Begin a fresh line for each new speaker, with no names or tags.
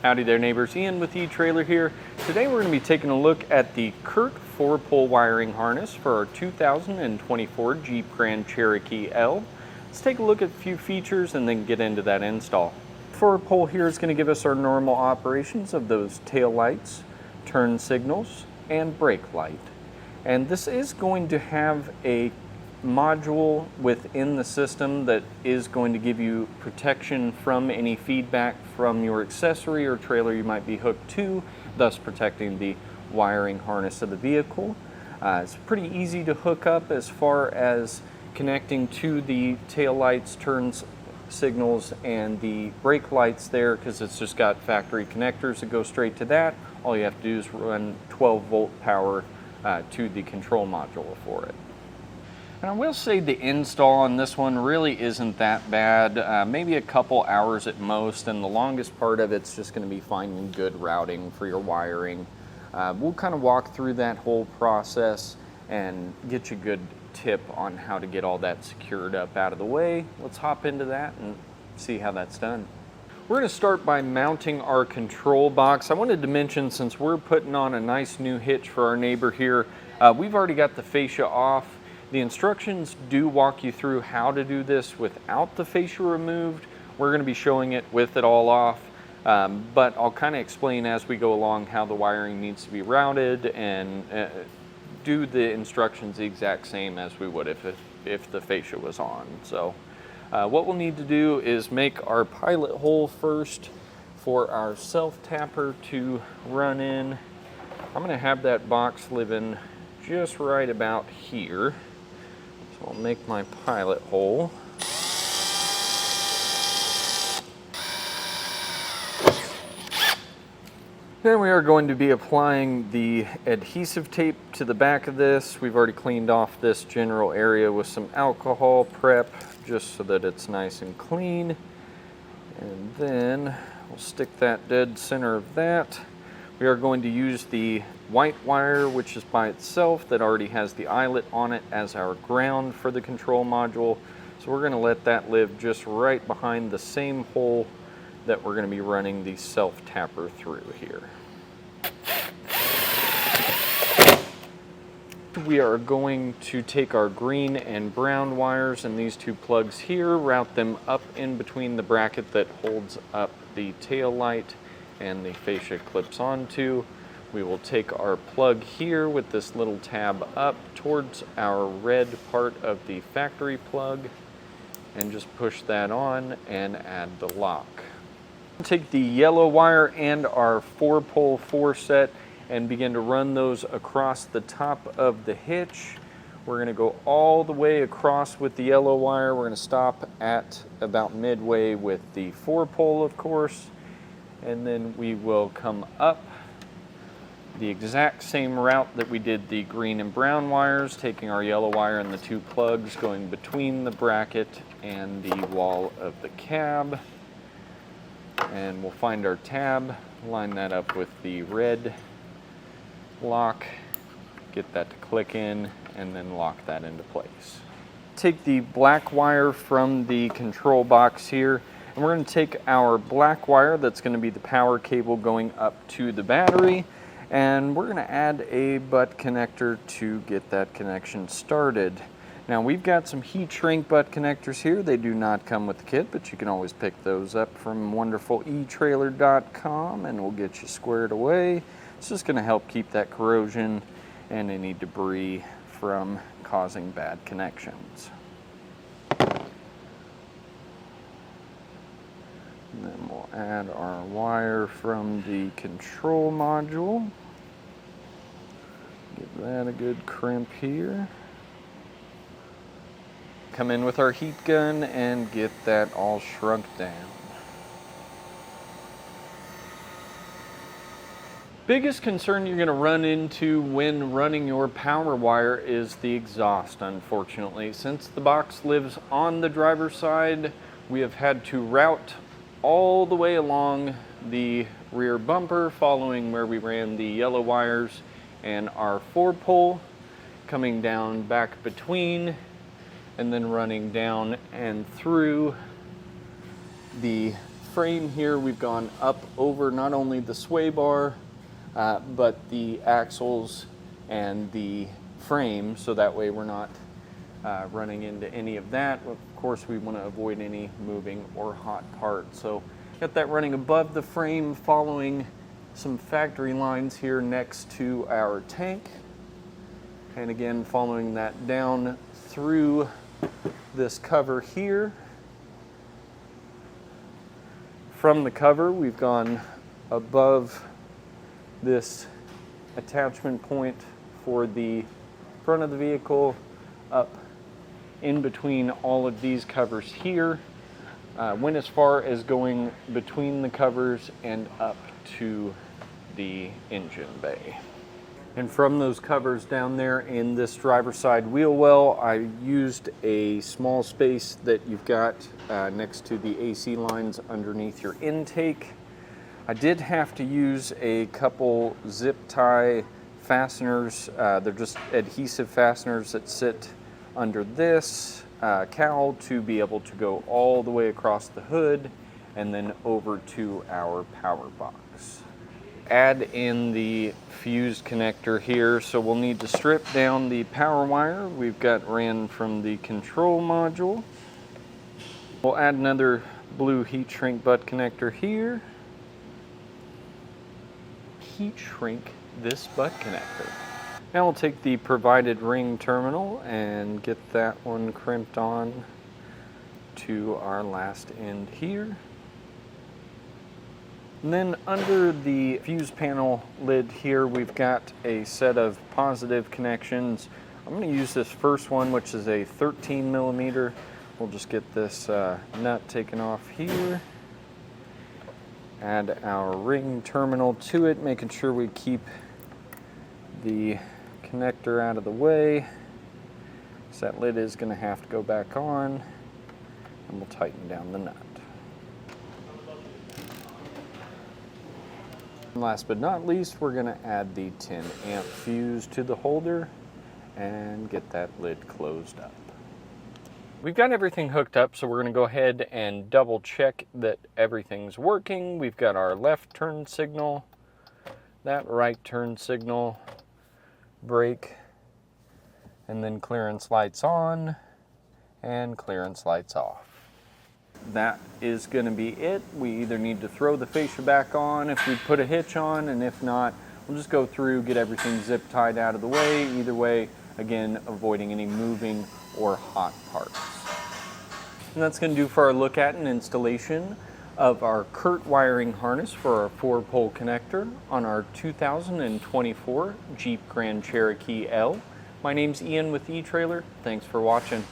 Howdy there neighbors, Ian with eTrailer here. Today we're going to be taking a look at the Curt 4-pole wiring harness for our 2024 Jeep Grand Cherokee L. Let's take a look at a few features and then get into that install. 4-pole here is going to give us our normal operations of those tail lights, turn signals, and brake light. And this is going to have a module within the system that is going to give you protection from any feedback from your accessory or trailer you might be hooked to, thus protecting the wiring harness of the vehicle. It's pretty easy to hook up as far as connecting to the tail lights, turns signals, and the brake lights there, because it's just got factory connectors that go straight to that. All you have to do is run 12-volt power to the control module for it. And I will say the install on this one really isn't that bad, maybe a couple hours at most, and the longest part of it's just going to be finding good routing for your wiring. We'll kind of walk through that whole process and get you a good tip on how to get all that secured up out of the way. Let's hop into that and see how that's done. We're going to start by mounting our control box. I wanted to mention, since we're putting on a nice new hitch for our neighbor here, we've already got the fascia off. The instructions do walk you through how to do this without the fascia removed. We're going to be showing it with it all off, but I'll kind of explain as we go along how the wiring needs to be routed and do the instructions the exact same as we would if the fascia was on. So what we'll need to do is make our pilot hole first for our self-tapper to run in. I'm going to have that box living just right about here. I'll make my pilot hole. Then we are going to be applying the adhesive tape to the back of this. We've already cleaned off this general area with some alcohol prep, just so that it's nice and clean. And then we'll stick that dead center of that. We are going to use the white wire, which is by itself, that already has the eyelet on it, as our ground for the control module. So we're going to let that live just right behind the same hole that we're going to be running the self-tapper through here. We are going to take our green and brown wires and these two plugs here, route them up in between the bracket that holds up the tail light and the fascia clips onto. We will take our plug here with this little tab up towards our red part of the factory plug and just push that on and add the lock. Take the yellow wire and our 4-pole 4-set and begin to run those across the top of the hitch. We're going to go all the way across with the yellow wire. We're going to stop at about midway with the 4-pole, of course, and then we will come up the exact same route that we did the green and brown wires, taking our yellow wire and the two plugs, going between the bracket and the wall of the cab. And we'll find our tab, line that up with the red lock, get that to click in, and then lock that into place. Take the black wire from the control box here, and we're going to take our black wire that's going to be the power cable going up to the battery, and we're going to add a butt connector to get that connection started. Now, we've got some heat shrink butt connectors here. They do not come with the kit, but you can always pick those up from wonderful etrailer.com and we'll get you squared away. It's just going to help keep that corrosion and any debris from causing bad connections. And then we'll add our wire from the control module. Give that a good crimp here. Come in with our heat gun and get that all shrunk down. Biggest concern you're going to run into when running your power wire is the exhaust, unfortunately. Since the box lives on the driver's side, we have had to route all the way along the rear bumper, following where we ran the yellow wires and our 4-pole, coming down back between, and then running down and through the frame here, we've gone up over not only the sway bar, but the axles and the frame, so that way we're not running into any of that. Of course, we want to avoid any moving or hot parts. So got that running above the frame, following some factory lines here next to our tank. And again, following that down through this cover here. From the cover, we've gone above this attachment point for the front of the vehicle, up in between all of these covers here. Went as far as going between the covers and up to the engine bay. And from those covers down there in this driver's side wheel well, I used a small space that you've got next to the AC lines underneath your intake. I did have to use a couple zip tie fasteners. They're just adhesive fasteners that sit under this cowl to be able to go all the way across the hood and then over to our power box. Add in the fuse connector here, so we'll need to strip down the power wire we've got ran from the control module. We'll add another blue heat shrink butt connector here. Heat shrink this butt connector. Now we'll take the provided ring terminal and get that one crimped on to our last end here. And then under the fuse panel lid here, we've got a set of positive connections. I'm going to use this first one, which is a 13 millimeter. We'll just get this nut taken off here. Add our ring terminal to it, making sure we keep the connector out of the way. So that lid is going to have to go back on, and we'll tighten down the nut. And last but not least, we're going to add the 10 amp fuse to the holder and get that lid closed up. We've got everything hooked up, so we're going to go ahead and double check that everything's working. We've got our left turn signal, that right turn signal, brake, and then clearance lights on and clearance lights off. That is going to be it. We either need to throw the fascia back on if we put a hitch on, and if not, we'll just go through, get everything zip tied out of the way. Either way, again, avoiding any moving or hot parts. And that's going to do for our look at and installation of our Curt wiring harness for our 4-pole connector on our 2024 Jeep Grand Cherokee L. My name's Ian with eTrailer. Thanks for watching.